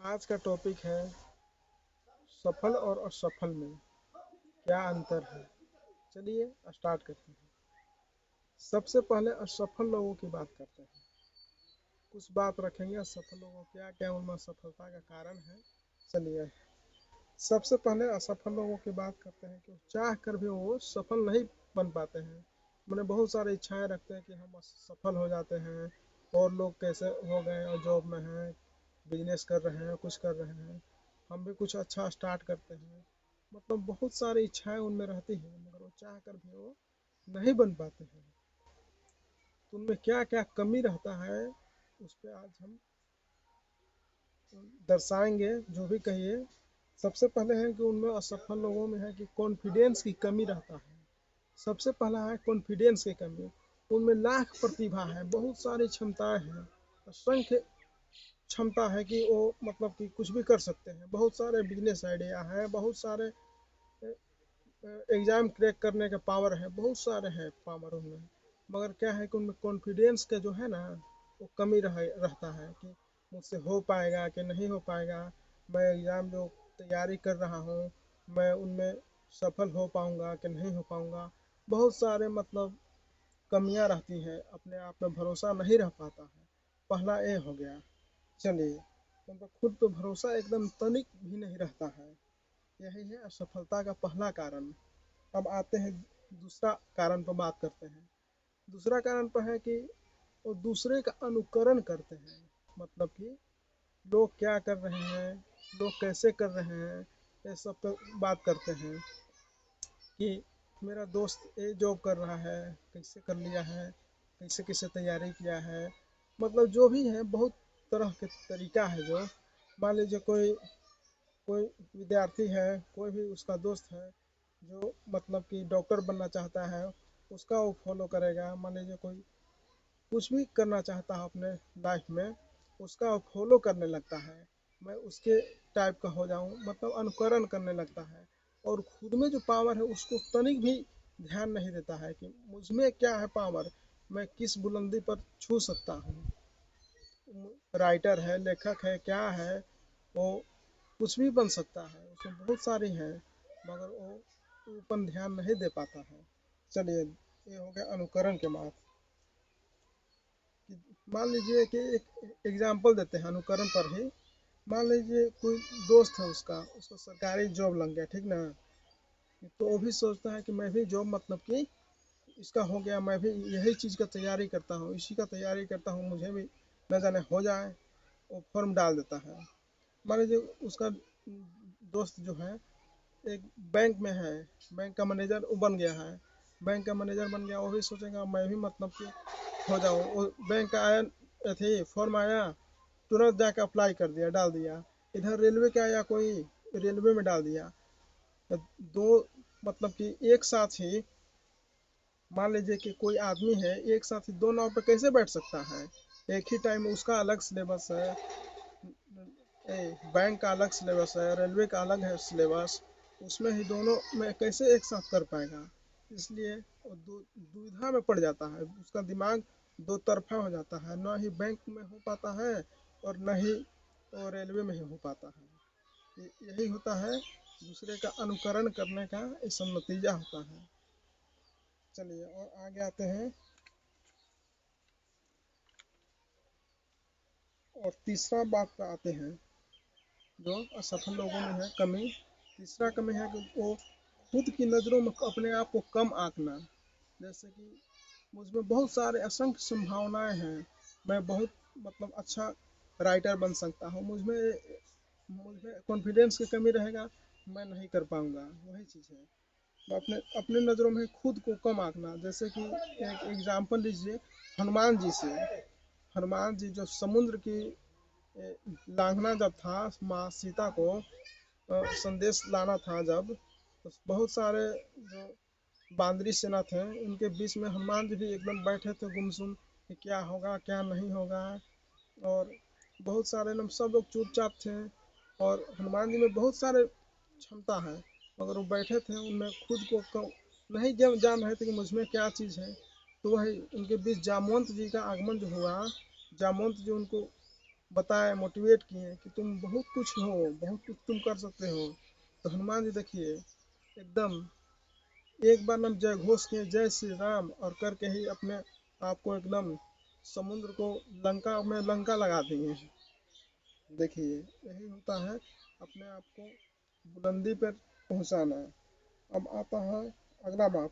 आज का टॉपिक है सफल और असफल में क्या अंतर है। चलिए स्टार्ट करते हैं। सबसे पहले असफल लोगों की बात करते हैं। कुछ बात रखेंगे असफल लोगों क्या क्या उनमें असफलता का कारण है। चलिए सबसे पहले असफल लोगों की बात करते हैं कि चाह कर भी वो सफल नहीं बन पाते हैं। मैंने बहुत सारी इच्छाएं रखते हैं कि हम सफल हो जाते हैं और लोग कैसे हो गए और जॉब में हैं, बिजनेस कर रहे हैं, कुछ कर रहे हैं, हम भी कुछ अच्छा स्टार्ट करते हैं। मतलब बहुत सारी इच्छाएं उनमें रहती हैं मगर वो चाह कर भी वो नहीं बन पाते हैं। तो उनमें क्या क्या कमी रहता है उस पर आज हम दर्शाएंगे जो भी कहिए। सबसे पहले है कि उनमें असफल लोगों में है कि कॉन्फिडेंस की कमी रहता है। सबसे पहला है कॉन्फिडेंस की कमी। उनमें लाख प्रतिभा है, बहुत सारी क्षमताएं हैं, असंख्य क्षमता है कि वो मतलब कि कुछ भी कर सकते हैं। बहुत सारे बिजनेस आइडिया है, बहुत सारे एग्जाम क्रैक करने का पावर है, बहुत सारे हैं पावर उनमें। मगर क्या है कि उनमें कॉन्फिडेंस का जो है ना वो कमी रहता है कि मुझसे हो पाएगा कि नहीं हो पाएगा। मैं एग्ज़ाम जो तैयारी कर रहा हूँ मैं उनमें सफल हो पाऊँगा कि नहीं हो पाऊँगा। बहुत सारे मतलब कमियां रहती हैं, अपने आप में भरोसा नहीं रह पाता है। पहला ए हो गया। चलिए मतलब खुद पे भरोसा एकदम तनिक भी नहीं रहता है। यही है असफलता का पहला कारण। अब आते हैं दूसरा कारण पर बात करते हैं। दूसरा कारण पर है कि वो दूसरे का अनुकरण करते हैं। मतलब कि लोग क्या कर रहे हैं, लोग कैसे कर रहे हैं, ये सब पे बात करते हैं कि मेरा दोस्त ये जॉब कर रहा है, कैसे कर लिया है, कैसे कैसे तैयारी किया है। मतलब जो भी है बहुत तरह के तरीका है। जो मान लीजिए कोई कोई विद्यार्थी है, कोई भी उसका दोस्त है जो मतलब कि डॉक्टर बनना चाहता है, उसका वो फॉलो करेगा। मान लीजिए कोई कुछ भी करना चाहता है अपने लाइफ में, उसका वो फॉलो करने लगता है, मैं उसके टाइप का हो जाऊं, मतलब अनुकरण करने लगता है। और खुद में जो पावर है उसको तनिक भी ध्यान नहीं देता है कि मुझ में क्या है पावर, मैं किस बुलंदी पर छू सकता हूँ। राइटर है, लेखक है, क्या है, वो कुछ भी बन सकता है, उसमें बहुत सारी हैं मगर वो ऊपर ध्यान नहीं दे पाता है। चलिए ये हो गया अनुकरण के बात। मान लीजिए कि एक एग्जाम्पल देते हैं अनुकरण पर ही। मान लीजिए कोई दोस्त है उसका, उसको सरकारी जॉब लग गया, ठीक ना। तो वो भी सोचता है कि मैं भी जॉब मतलब कि इसका हो गया, मैं भी यही चीज़ का तैयारी करता हूँ, इसी का तैयारी करता हूँ, मुझे भी न जाने हो जाए। वो फॉर्म डाल देता है। मान लीजिए उसका दोस्त जो है एक बैंक में है, बैंक का मैनेजर बन गया है। बैंक का मैनेजर बन गया, वो भी सोचेगा मैं भी मतलब कि हो जाऊँ। वो बैंक का आया थे फॉर्म आया, तुरंत जाकर अप्लाई कर दिया, डाल दिया। इधर रेलवे का आया कोई, रेलवे में डाल दिया। तो दो मतलब कि एक साथ ही मान लीजिए कि कोई आदमी है, एक साथ ही दो नाव पे कैसे बैठ सकता है। एक ही टाइम में उसका अलग सिलेबस है, बैंक का अलग सिलेबस है, रेलवे का अलग है सिलेबस, उसमें ही दोनों में कैसे एक साथ कर पाएगा। इसलिए वो दुविधा में पड़ जाता है, उसका दिमाग दो तरफा हो जाता है, न ही बैंक में हो पाता है और न ही वो रेलवे में ही हो पाता है। यही होता है दूसरे का अनुकरण करने का ये सब नतीजा होता है। चलिए और आगे आते हैं। और तीसरा बात पे आते हैं जो असफल लोगों में है कमी। तीसरा कमी है कि वो खुद की नज़रों में अपने आप को कम आंकना। जैसे कि मुझमें बहुत सारे असंख्य संभावनाएं हैं, मैं बहुत मतलब अच्छा राइटर बन सकता हूँ, मुझमें मुझमें कॉन्फिडेंस की कमी रहेगा, मैं नहीं कर पाऊँगा। वही चीज़ है, मैं अपने अपने नज़रों में खुद को कम आंकना। जैसे कि एक एग्जाम्पल लीजिए हनुमान जी से। हनुमान जी जो समुद्र की लांघना जब था, माँ सीता को संदेश लाना था जब, तो बहुत सारे जो बांदरी सेना थे उनके बीच में हनुमान जी भी एकदम बैठे थे गुमसुम कि क्या होगा क्या नहीं होगा। और बहुत सारे लोग, सब लोग चुपचाप थे। और हनुमान जी में बहुत सारे क्षमता है मगर वो बैठे थे, उनमें खुद को नहीं जान रहे थे कि मुझमें क्या चीज़ है। तो वही उनके बीच जामवंत जी का आगमन जो हुआ, जामवंत जी उनको बताए, मोटिवेट किए कि तुम बहुत कुछ हो, बहुत कुछ तुम कर सकते हो। तो हनुमान जी देखिए एकदम एक बार हम जय घोष किए जय श्री राम और करके ही अपने आप को एकदम समुद्र को लंका में लंका लगा दिए हैं। देखिए यही होता है अपने आप को बुलंदी पर पहुंचाना। अब आता है अगला बात।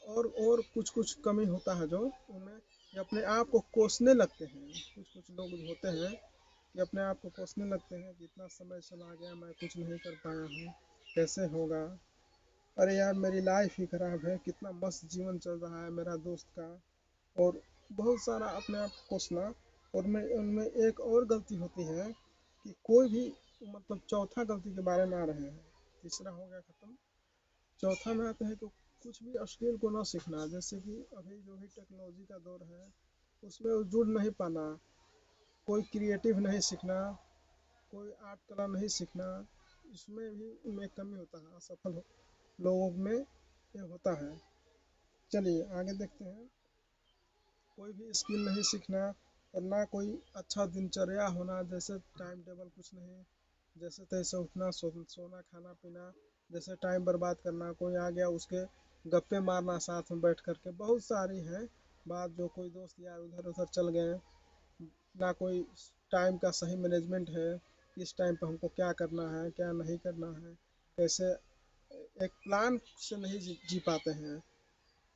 और कुछ कुछ कमी होता है जो उनमें ये अपने आप को कोसने लगते हैं। कुछ कुछ लोग होते हैं कि अपने आप को कोसने लगते हैं कि इतना समय चला गया मैं कुछ नहीं कर पाया हूँ, कैसे होगा। अरे यार मेरी लाइफ ही खराब है, कितना मस्त जीवन चल रहा है मेरा दोस्त का। और बहुत सारा अपने आप को कोसना। और में उनमें एक और गलती होती है कि कोई भी मतलब चौथा गलती के बारे में आ रहे हैं। तीसरा हो गया खत्म। चौथा में आते हैं कि कुछ भी अश्लील को ना सीखना, जैसे कि अभी जो भी टेक्नोलॉजी का दौर है उसमें जुड़ नहीं पाना, कोई क्रिएटिव नहीं सीखना, कोई आर्ट कला नहीं सीखना, इसमें भी उनमें कमी होता है। असफल लोगों में ये होता है। चलिए आगे देखते हैं। कोई भी स्किल नहीं सीखना और ना कोई अच्छा दिनचर्या होना, जैसे टाइम टेबल कुछ नहीं, जैसे तैसे उठना सोना खाना पीना, जैसे टाइम बर्बाद करना, कोई आ गया उसके गप्पे मारना साथ में बैठ करके, बहुत सारी है बात जो कोई दोस्त यार उधर उधर चल गए, ना कोई टाइम का सही मैनेजमेंट है, किस टाइम पे हमको क्या करना है क्या नहीं करना है, कैसे एक प्लान से नहीं जी पाते हैं।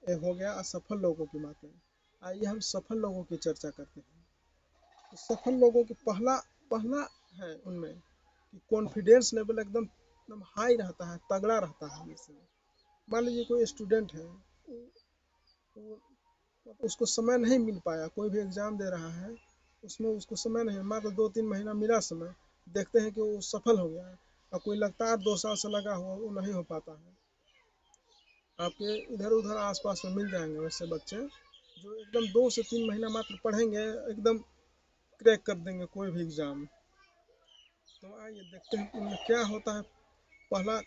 ये हो गया असफल लोगों की बातें। आइए हम सफल लोगों की चर्चा करते हैं। तो सफल लोगों की पहला पहला है उनमें कि कॉन्फिडेंस लेवल एकदम एकदम हाई रहता है, तगड़ा रहता है। जैसे मान लीजिए कोई स्टूडेंट है, उसको समय नहीं मिल पाया, कोई भी एग्ज़ाम दे रहा है उसमें उसको समय नहीं, मात्र 2-3 महीना मिला समय, देखते हैं कि वो सफल हो गया है। और कोई लगातार 2 साल से लगा हुआ वो नहीं हो पाता है। आपके इधर उधर आसपास में मिल जाएंगे वैसे बच्चे जो एकदम 2 से 3 महीना मात्र पढ़ेंगे, एकदम क्रैक कर देंगे कोई भी एग्ज़ाम। तो आइए देखते हैं उनमें क्या होता है। पहला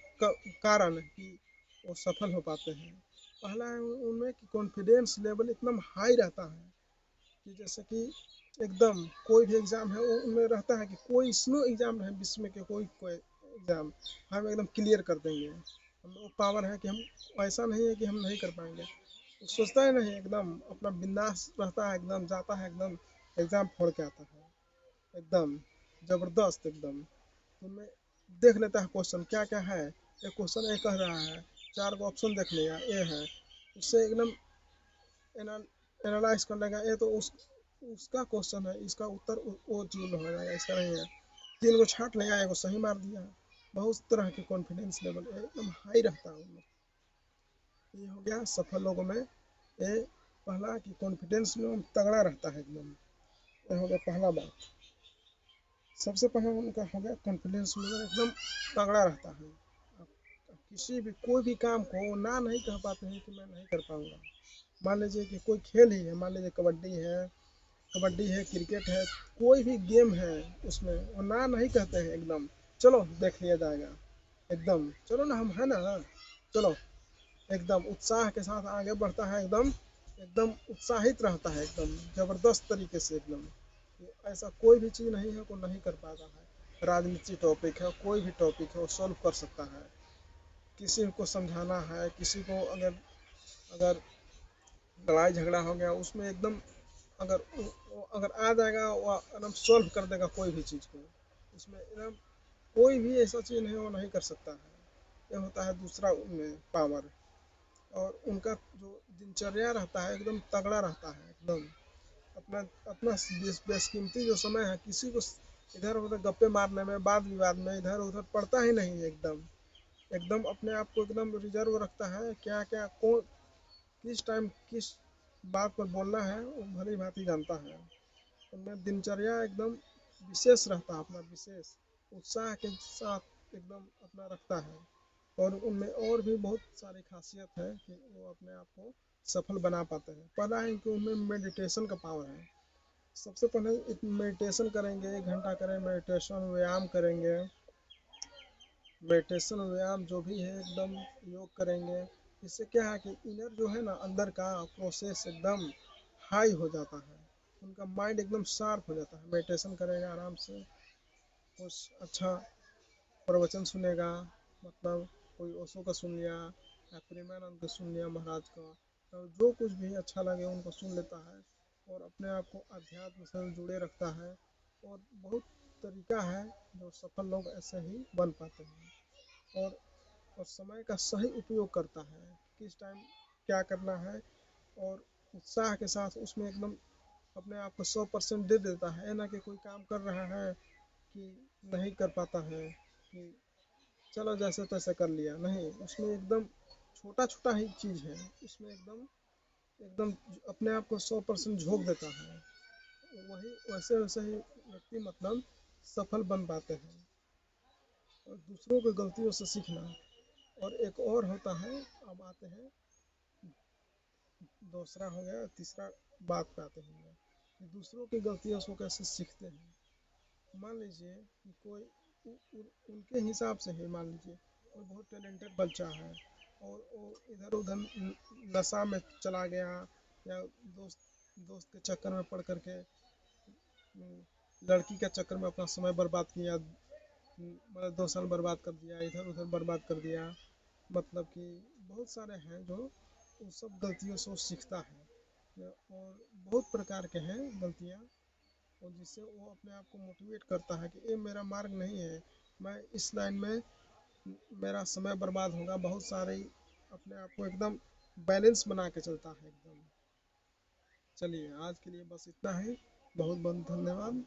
कारण कि वो सफल हो पाते हैं, पहला है उनमें कि कॉन्फिडेंस लेवल एकदम हाई रहता है। कि जैसे कि एकदम कोई भी एग्ज़ाम है वो उनमें रहता है कि कोई स्नो एग्ज़ाम है विश्व में के कोई कोई एग्ज़ाम हम एकदम क्लियर कर देंगे। हम वो पावर है कि हम ऐसा नहीं है कि हम नहीं कर पाएंगे। वो सोचता ही नहीं, एकदम अपना बिंदास रहता है, एकदम जाता है, एकदम एग्ज़ाम फोड़ के आता है, एकदम ज़बरदस्त एकदम। उनमें देख लेता है क्वेश्चन क्या क्या है, एक क्वेश्चन ये कह रहा है, 4 गो ऑप्शन देख लिया ये है, उससे एकदम एनालाइज कर लेगा, ये तो उसका क्वेश्चन है, इसका उत्तर वो चीज में हो जाएगा, इसका नहीं है। 3 गो छाट लिया, एगो सही मार दिया। बहुत तरह के कॉन्फिडेंस लेवल एकदम हाई रहता है उनमें। ये हो गया सफल लोगों में। ये पहला कि कॉन्फिडेंस में तगड़ा रहता है एकदम। ये हो गया पहला बात। सबसे पहले उनका हो गया कॉन्फिडेंस लेवल एकदम तगड़ा रहता है। आप किसी भी कोई भी काम को ना नहीं कह पाते हैं कि मैं नहीं कर पाऊंगा। मान लीजिए कि कोई खेल ही है, मान लीजिए कबड्डी है क्रिकेट है, कोई भी गेम है, उसमें वो ना नहीं कहते हैं, एकदम चलो देख लिया जाएगा, एकदम चलो ना हम है ना, चलो एकदम उत्साह के साथ आगे बढ़ता है, एकदम एकदम उत्साहित रहता है, एकदम जबरदस्त तरीके से एकदम। ऐसा कोई भी चीज़ नहीं है को नहीं कर पाता है। राजनीति टॉपिक है, कोई भी टॉपिक है वो सॉल्व कर सकता है। किसी को समझाना है, किसी को अगर अगर लड़ाई झगड़ा हो गया उसमें एकदम अगर अगर आ जाएगा वो एकदम सॉल्व कर देगा कोई भी चीज़ को। उसमें एकदम कोई भी ऐसा चीज़ नहीं वो नहीं कर सकता है। ये होता है दूसरा उनमें पावर। और उनका जो दिनचर्या रहता है एकदम तगड़ा रहता है, एकदम अपना अपना बेशकीमती जो समय है किसी को इधर उधर गप्पे मारने में, वाद विवाद में इधर उधर पड़ता ही नहीं है। एकदम एकदम अपने आप को एकदम रिजर्व रखता है, क्या क्या कौन किस टाइम किस बात पर बोलना है वो भली भांति जानता है। उनमें दिनचर्या एकदम विशेष रहता है, अपना विशेष उत्साह के साथ एकदम अपना रखता है। और उनमें और भी बहुत सारी खासियत है कि वो अपने आप को सफल बना पाते हैं। पहला है कि उनमें मेडिटेशन का पावर है। सबसे पहले मेडिटेशन करेंगे, 1 घंटा करें मेडिटेशन, व्यायाम करेंगे, मेडिटेशन व्यायाम जो भी है एकदम योग करेंगे। इससे क्या है कि इनर जो है ना अंदर का प्रोसेस एकदम हाई हो जाता है। उनका माइंड एकदम शार्प हो जाता है। मेडिटेशन करेगा आराम से, कुछ अच्छा प्रवचन सुनेगा, मतलब कोई ओशो का सुन लिया या प्रेमानंद का सुन लिया, महाराज का, तो जो कुछ भी अच्छा लगे उनको सुन लेता है और अपने आप को अध्यात्म से जुड़े रखता है। और बहुत तरीका है जो सफल लोग ऐसे ही बन पाते हैं। और समय का सही उपयोग करता है, किस टाइम क्या करना है, और उत्साह के साथ उसमें एकदम अपने आप को 100% दे देता है ना, कि कोई काम कर रहा है कि नहीं कर पाता है कि चलो जैसे तैसे कर लिया, नहीं, उसमें एकदम छोटा छोटा ही चीज़ है, उसमें एकदम एकदम अपने आप को 100% झोंक देता है। वही वैसे वैसे ही व्यक्ति मतलब सफल बन पाते हैं। और दूसरों की गलतियों से सीखना। और एक और होता है, अब आते हैं दूसरा हो गया, तीसरा बात पे आते हैं कि दूसरों की गलतियों से कैसे सीखते हैं। मान लीजिए कि कोई उनके हिसाब से ही, मान लीजिए कोई बहुत टैलेंटेड बच्चा है और वो इधर उधर नशा में चला गया, या दोस्त दोस्त के चक्कर में पड़ करके, लड़की के चक्कर में अपना समय बर्बाद किया, मतलब 2 साल बर्बाद कर दिया, इधर उधर बर्बाद कर दिया। मतलब कि बहुत सारे हैं जो उन सब गलतियों से वो सीखता है। और बहुत प्रकार के हैं गलतियाँ, और जिससे वो अपने आप को मोटिवेट करता है कि ये मेरा मार्ग नहीं है, मैं इस लाइन में मेरा समय बर्बाद होगा। बहुत सारे अपने आप को एकदम बैलेंस बना के चलता है एकदम। चलिए आज के लिए बस इतना ही। बहुत बहुत धन्यवाद।